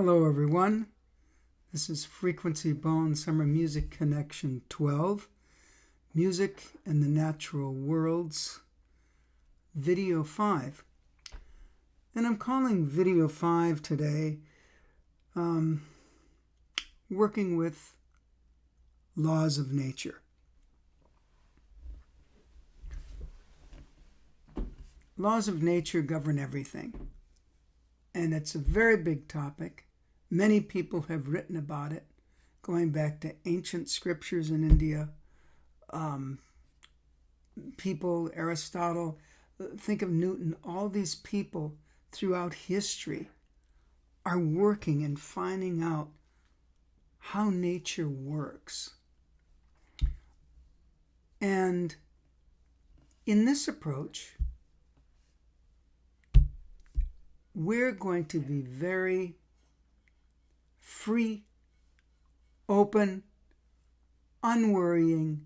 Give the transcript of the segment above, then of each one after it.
Hello everyone, this is Frequency Bone Summer Music Connection 12, Music and the Natural Worlds, Video 5. And I'm calling Video 5 today, working with laws of nature. Laws of nature govern everything. And it's a very big topic. Many people have written about it, going back to ancient scriptures in India. Aristotle, think of Newton, all these people throughout history are working and finding out how nature works. And in this approach, we're going to be very free, open, unworrying,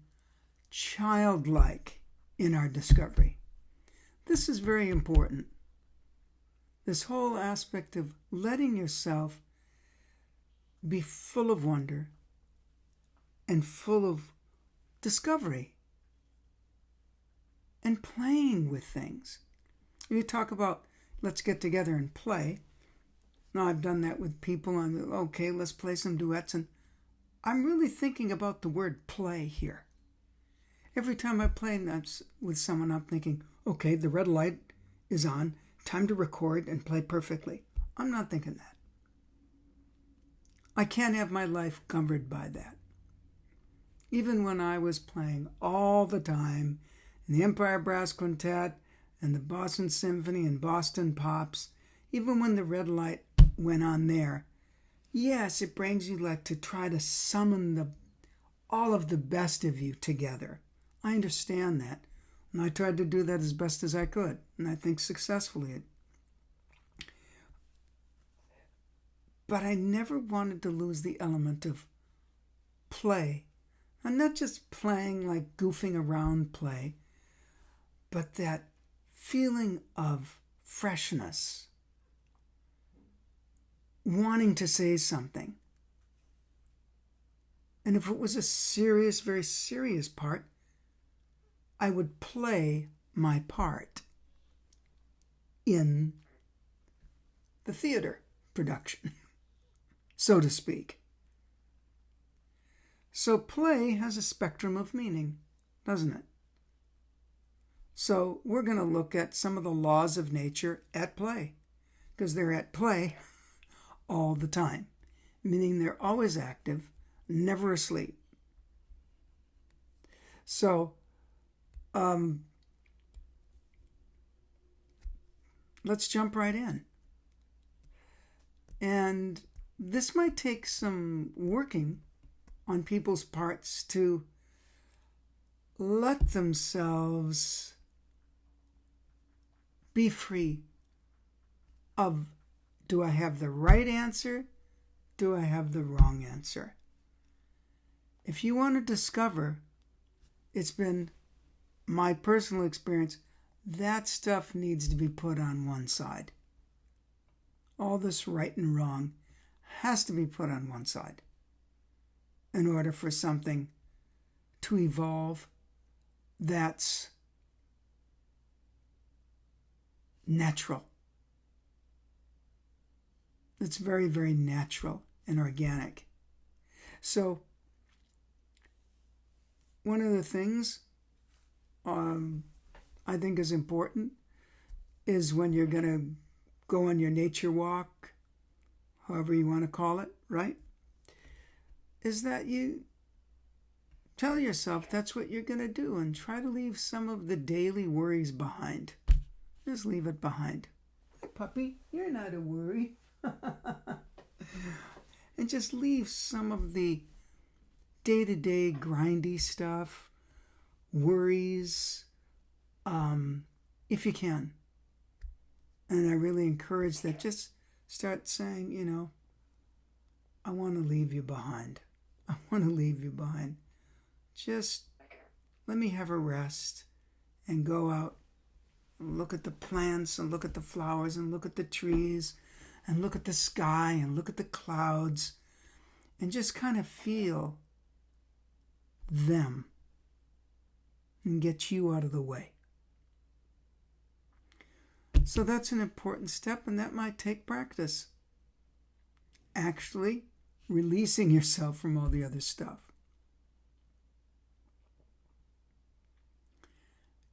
childlike in our discovery. This is very important. This whole aspect of letting yourself be full of wonder and full of discovery and playing with things. You talk about let's get together and play. Now, I've done that with people. Okay, let's play some duets. And I'm really thinking about the word play here. Every time I play with someone, I'm thinking, okay, the red light is on. Time to record and play perfectly. I'm not thinking that. I can't have my life governed by that. Even when I was playing all the time in the Empire Brass Quintet, and the Boston Symphony and Boston Pops, even when the red light went on there, yes, it brings you like to try to summon all of the best of you together. I understand that. And I tried to do that as best as I could, and I think successfully. But I never wanted to lose the element of play. And not just playing like goofing around play, but that feeling of freshness, wanting to say something. And if it was a serious, very serious part, I would play my part in the theater production, so to speak. So play has a spectrum of meaning, doesn't it? So we're going to look at some of the laws of nature at play, because they're at play all the time, meaning they're always active, never asleep. So let's jump right in. And this might take some working on people's parts to let themselves be free of, do I have the right answer? Do I have the wrong answer? If you want to discover, it's been my personal experience, that stuff needs to be put on one side. All this right and wrong has to be put on one side in order for something to evolve that's natural. It's very, very natural and organic. So one of the things I think is important is when you're going to go on your nature walk, however you want to call it, right? Is that you tell yourself that's what you're going to do and try to leave some of the daily worries behind. Just leave it behind. Hey, puppy, you're not a worry. And just leave some of the day-to-day grindy stuff, worries, if you can. And I really encourage that. Just start saying, I want to leave you behind. I want to leave you behind. Just let me have a rest and go out and look at the plants and look at the flowers and look at the trees and look at the sky and look at the clouds and just kind of feel them and get you out of the way. So that's an important step, and that might take practice. Actually releasing yourself from all the other stuff.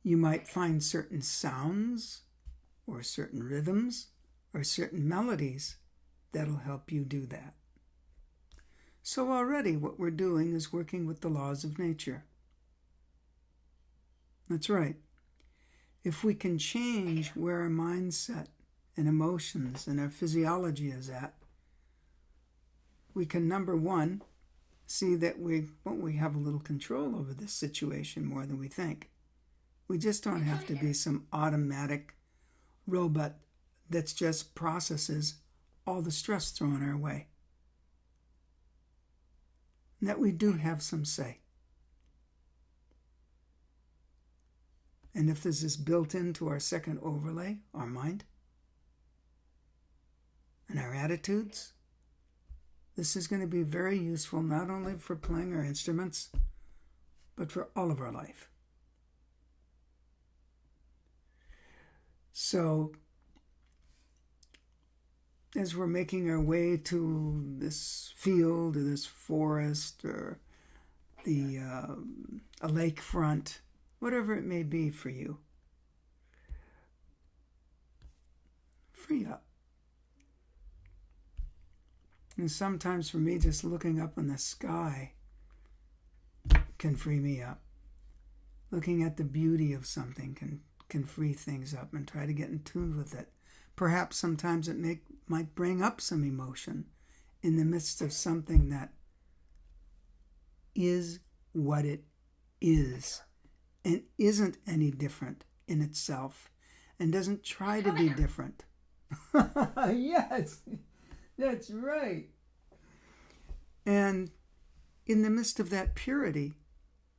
You might find certain sounds or certain rhythms or certain melodies that'll help you do that. So already what we're doing is working with the laws of nature. That's right. If we can change where our mindset and emotions and our physiology is at, we can, number one, see that we have a little control over this situation more than we think. We just don't have to be some automatic robot that just processes all the stress thrown our way. And that we do have some say. And if this is built into our second overlay, our mind, and our attitudes, this is going to be very useful not only for playing our instruments, but for all of our life. So, as we're making our way to this field or this forest or a lakefront, whatever it may be for you, free up. And sometimes for me, just looking up in the sky can free me up. Looking at the beauty of something can free things up and try to get in tune with it. Perhaps sometimes it might bring up some emotion in the midst of something that is what it is and isn't any different in itself and doesn't try to be different. Yes, that's right. And in the midst of that purity,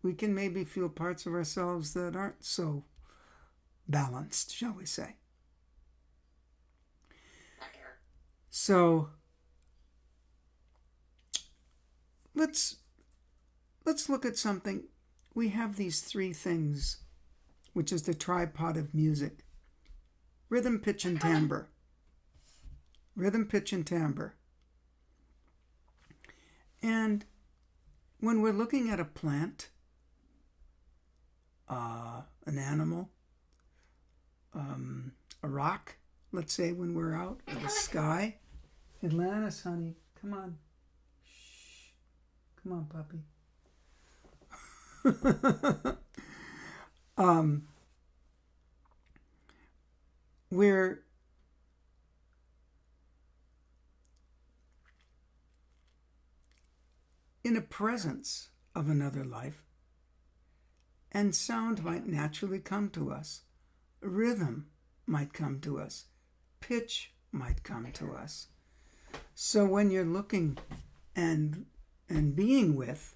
we can maybe feel parts of ourselves that aren't so balanced, shall we say. So let's look at something. We have these three things, which is the tripod of music. Rhythm, pitch, and timbre. Rhythm, pitch, and timbre. And when we're looking at a plant, an animal, a rock, let's say when we're out, or the sky. Atlantis, honey, come on. Shh. Come on, puppy. We're in a presence of another life, and sound might naturally come to us. Rhythm might come to us. Pitch might come to us. So when you're looking and being with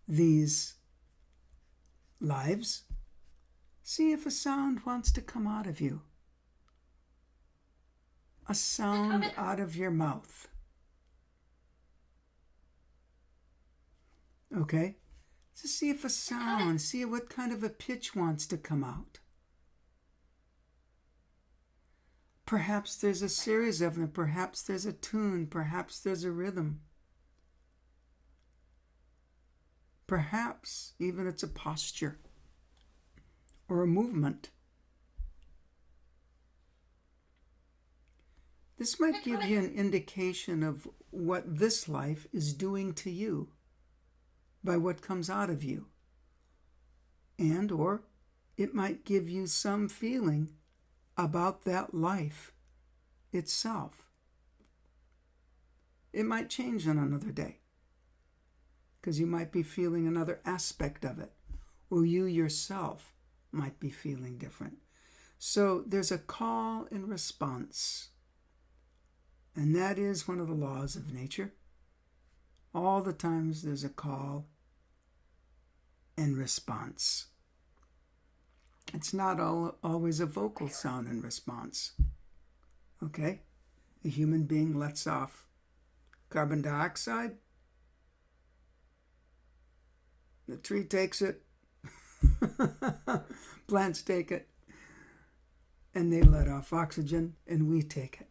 these lives, see if a sound wants to come out of you. A sound out of your mouth. Okay? So see if a sound, see what kind of a pitch wants to come out. Perhaps there's a series of them. Perhaps there's a tune. Perhaps there's a rhythm. Perhaps even it's a posture or a movement. This might give you an indication of what this life is doing to you by what comes out of you. And or it might give you some feeling about that life itself. It might change on another day because you might be feeling another aspect of it, or you yourself might be feeling different. So there's a call and response, and that is one of the laws of nature. All the times there's a call and response. It's not always a vocal sound and response. Okay? A human being lets off carbon dioxide. The tree takes it. Plants take it. And they let off oxygen, and we take it.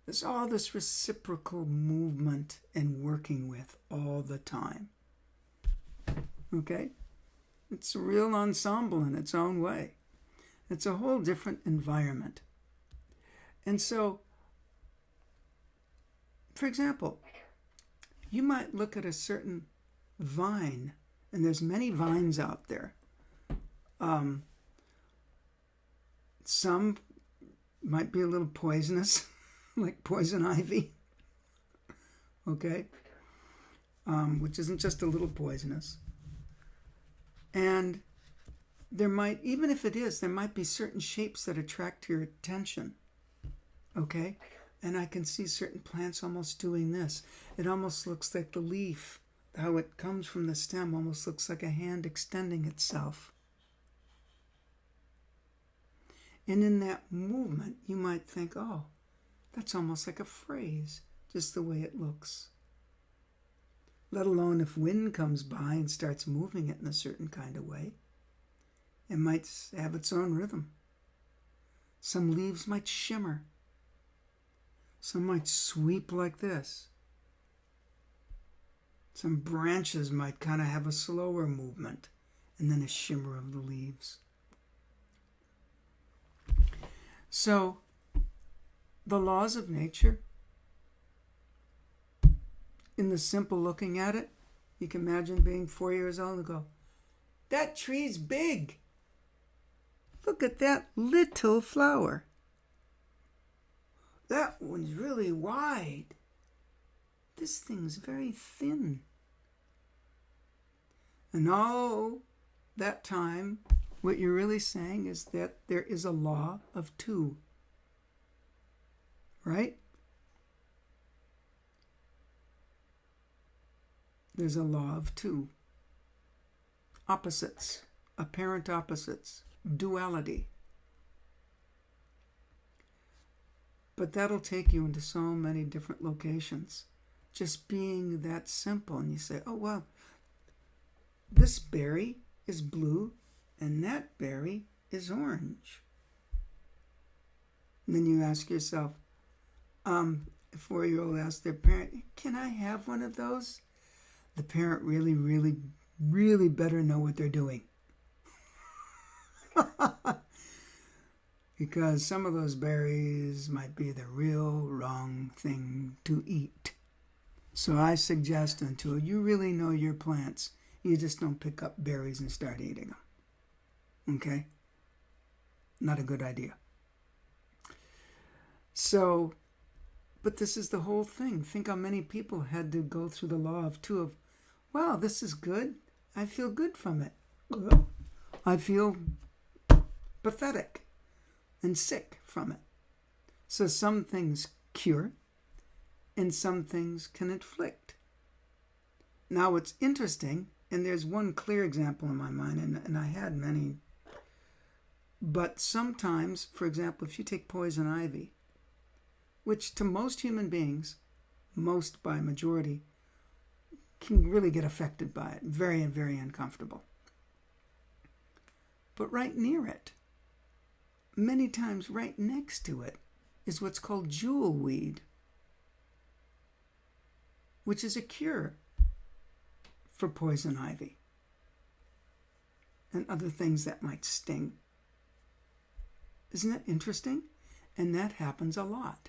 There's all this reciprocal movement and working with all the time. Okay? It's a real ensemble in its own way. It's a whole different environment. And so, for example, you might look at a certain vine, and there's many vines out there. Some might be a little poisonous, like poison ivy, okay, which isn't just a little poisonous. And there might, even if it is, there might be certain shapes that attract your attention, okay? And I can see certain plants almost doing this. It almost looks like the leaf, how it comes from the stem, almost looks like a hand extending itself. And in that movement, you might think, oh, that's almost like a phrase, just the way it looks. Let alone if wind comes by and starts moving it in a certain kind of way, it might have its own rhythm. Some leaves might shimmer. Some might sweep like this. Some branches might kind of have a slower movement and then a shimmer of the leaves. So, the laws of nature, in the simple looking at it, you can imagine being 4 years old and go, that tree's big. Look at that little flower. That one's really wide. This thing's very thin. And all that time, what you're really saying is that there is a law of two. Right? There's a law of two. Opposites, apparent opposites, duality. But that'll take you into so many different locations. Just being that simple. And you say, oh, well, this berry is blue and that berry is orange. And then you ask yourself, a 4-year-old asks their parent, can I have one of those? The parent really, really, really better know what they're doing. Because some of those berries might be the real wrong thing to eat. So I suggest until you really know your plants, you just don't pick up berries and start eating them. Okay? Not a good idea. So, but this is the whole thing. Think how many people had to go through the law of two of, wow, this is good. I feel good from it. I feel pathetic and sick from it. So some things cure and some things can inflict. Now what's interesting, and there's one clear example in my mind, and I had many, but sometimes, for example, if you take poison ivy, which to most human beings, most by majority, can really get affected by it. Very, very uncomfortable. But right near it, many times right next to it, is what's called jewelweed, which is a cure for poison ivy and other things that might sting. Isn't that interesting? And that happens a lot.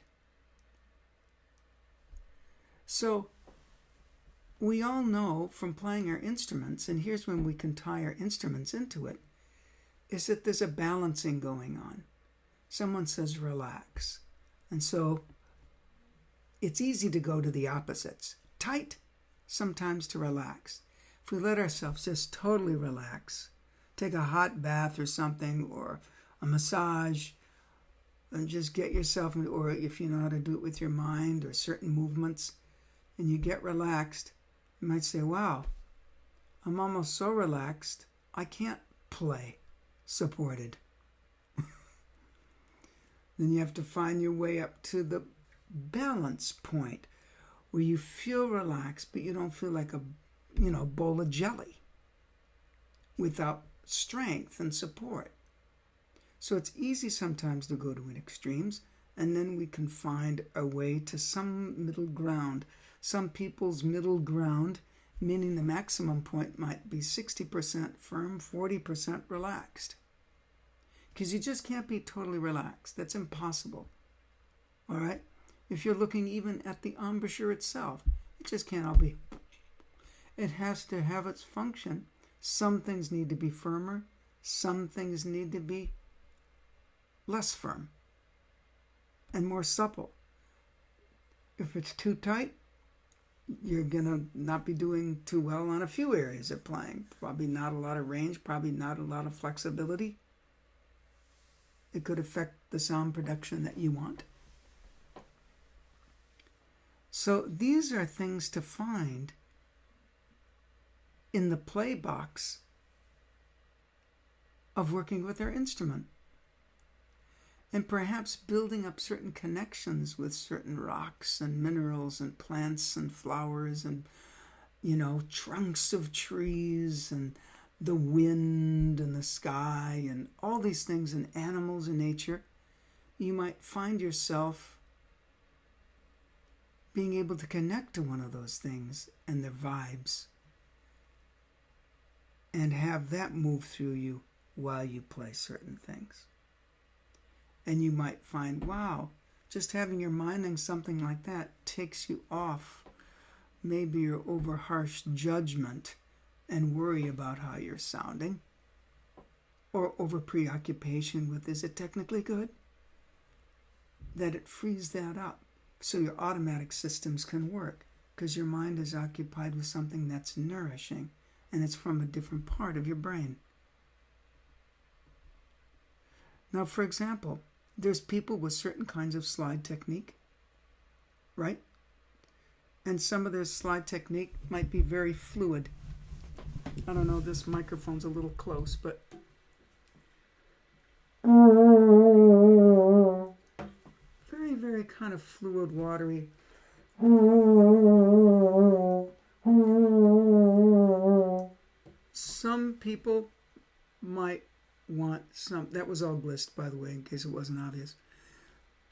So we all know from playing our instruments, and here's when we can tie our instruments into it, is that there's a balancing going on. Someone says relax. And so it's easy to go to the opposites. Tight, sometimes to relax. If we let ourselves just totally relax, take a hot bath or something, or a massage, and just get yourself, or if you know how to do it with your mind or certain movements, and you get relaxed, you might say, wow, I'm almost so relaxed, I can't play supported. Then you have to find your way up to the balance point where you feel relaxed, but you don't feel like a bowl of jelly without strength and support. So it's easy sometimes to go to extremes, and then we can find a way to some middle ground. Some people's middle ground, meaning the maximum point might be 60% firm, 40% relaxed. Because you just can't be totally relaxed. That's impossible. All right? If you're looking even at the embouchure itself, it just can't all be. It has to have its function. Some things need to be firmer. Some things need to be less firm and more supple. If it's too tight, you're going to not be doing too well on a few areas of playing. Probably not a lot of range, probably not a lot of flexibility. It could affect the sound production that you want. So these are things to find in the play box of working with our instrument. And perhaps building up certain connections with certain rocks and minerals and plants and flowers and, trunks of trees and the wind and the sky and all these things and animals in nature. You might find yourself being able to connect to one of those things and their vibes and have that move through you while you play certain things. And you might find, wow, just having your mind on something like that takes you off maybe your over harsh judgment and worry about how you're sounding, or over preoccupation with, is it technically good? That it frees that up so your automatic systems can work, because your mind is occupied with something that's nourishing and it's from a different part of your brain. Now, for example, there's people with certain kinds of slide technique, right? And some of their slide technique might be very fluid. I don't know, this microphone's a little close, but very, very kind of fluid, watery. Some people might want some, that was all glist, by the way, in case it wasn't obvious.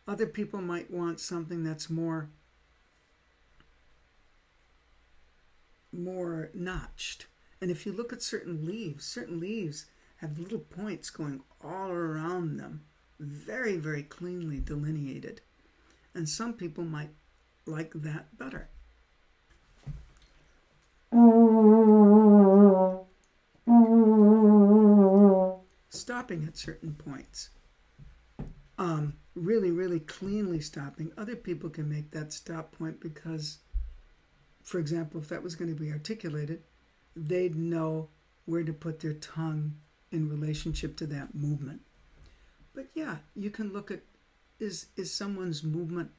Other people might want something that's more notched. And if you look at certain leaves have little points going all around them, very, very cleanly delineated. And some people might like that better. Stopping at certain points. Really, really cleanly stopping. Other people can make that stop point because, for example, if that was going to be articulated, they'd know where to put their tongue in relationship to that movement. But yeah, you can look at, is someone's movement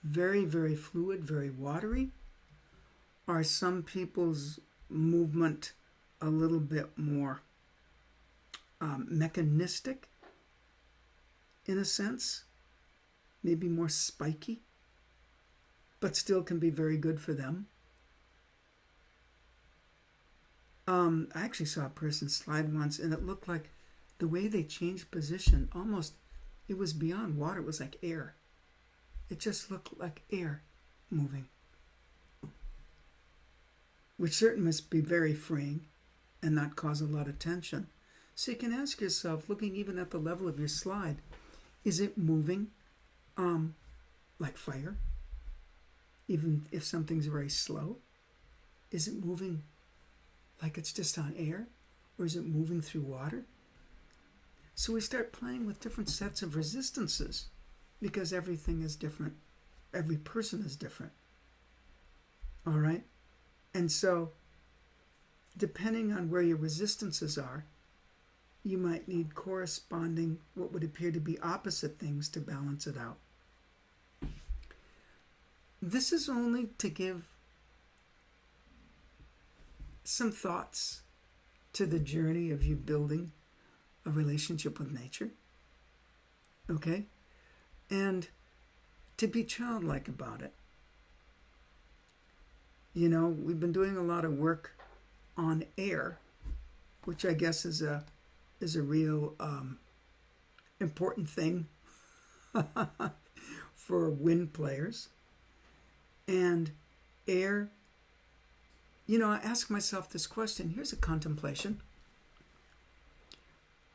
very, very fluid, very watery? Are some people's movement a little bit more mechanistic in a sense? Maybe more spiky, but still can be very good for them. I actually saw a person slide once, and it looked like the way they changed position, almost, it was beyond water. It was like air. It just looked like air moving, which certainly must be very freeing and not cause a lot of tension. So you can ask yourself, looking even at the level of your slide, is it moving like fire? Even if something's very slow? Is it moving like it's just on air? Or is it moving through water? So we start playing with different sets of resistances because everything is different. Every person is different. All right? And so, depending on where your resistances are, you might need corresponding, what would appear to be opposite things to balance it out. This is only to give some thoughts to the journey of you building a relationship with nature. Okay? And to be childlike about it. You know, we've been doing a lot of work on air, which I guess is a real important thing for wind players. And air, you know, I ask myself this question. Here's a contemplation.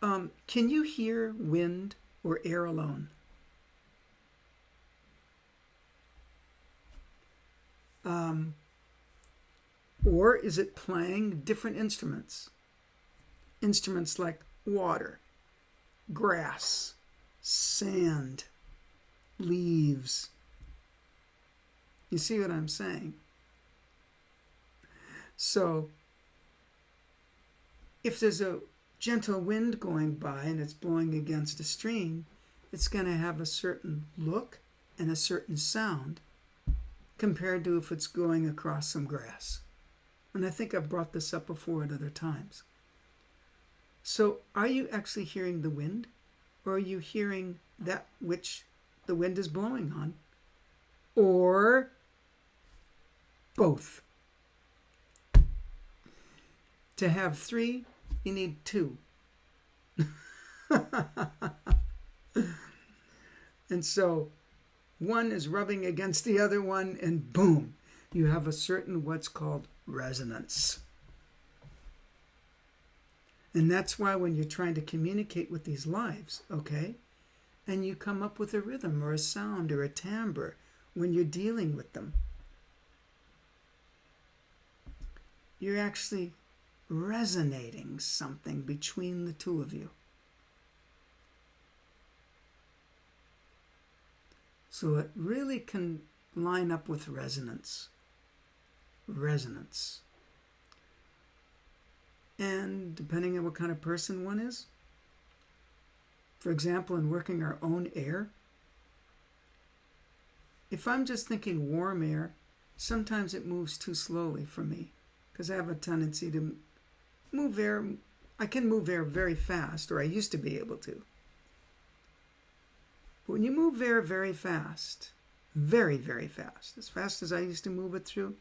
Can you hear wind or air alone? Or is it playing different instruments? Instruments like water, grass, sand, leaves. You see what I'm saying? So, if there's a gentle wind going by and it's blowing against a stream, it's going to have a certain look and a certain sound compared to if it's going across some grass. And I think I've brought this up before at other times. So are you actually hearing the wind, or are you hearing that which the wind is blowing on? Or both? To have three, you need two. And so one is rubbing against the other one, and boom, you have a certain what's called resonance. And that's why when you're trying to communicate with these lives, okay, and you come up with a rhythm or a sound or a timbre when you're dealing with them, you're actually resonating something between the two of you. So it really can line up with resonance. Resonance. And depending on what kind of person one is, for example, in working our own air, if I'm just thinking warm air, sometimes it moves too slowly for me because I have a tendency to move air. I can move air very fast, or I used to be able to. But when you move air very fast, very, very fast as I used to move it through,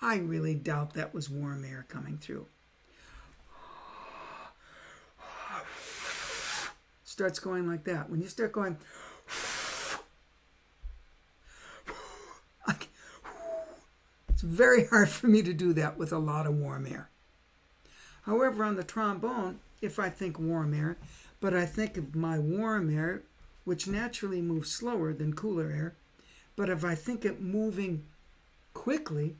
I really doubt that was warm air coming through. Starts going like that. When you start going, it's very hard for me to do that with a lot of warm air. However, on the trombone, if I think warm air, but I think of my warm air, which naturally moves slower than cooler air, but if I think it moving quickly,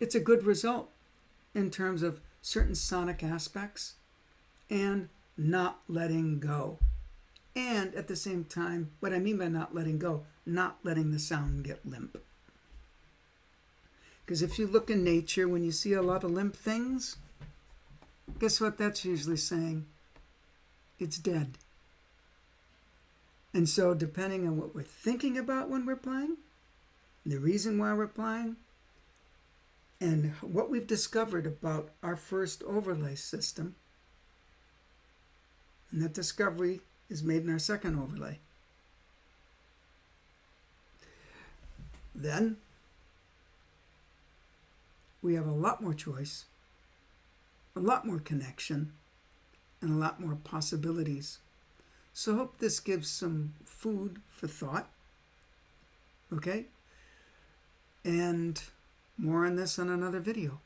it's a good result in terms of certain sonic aspects and not letting go. And at the same time, what I mean by not letting go, not letting the sound get limp. Because if you look in nature, when you see a lot of limp things, guess what that's usually saying? It's dead. And so depending on what we're thinking about when we're playing, the reason why we're playing, and what we've discovered about our first overlay system, and that discovery is made in our second overlay. Then we have a lot more choice, a lot more connection, and a lot more possibilities. So I hope this gives some food for thought. Okay? And more on this on another video.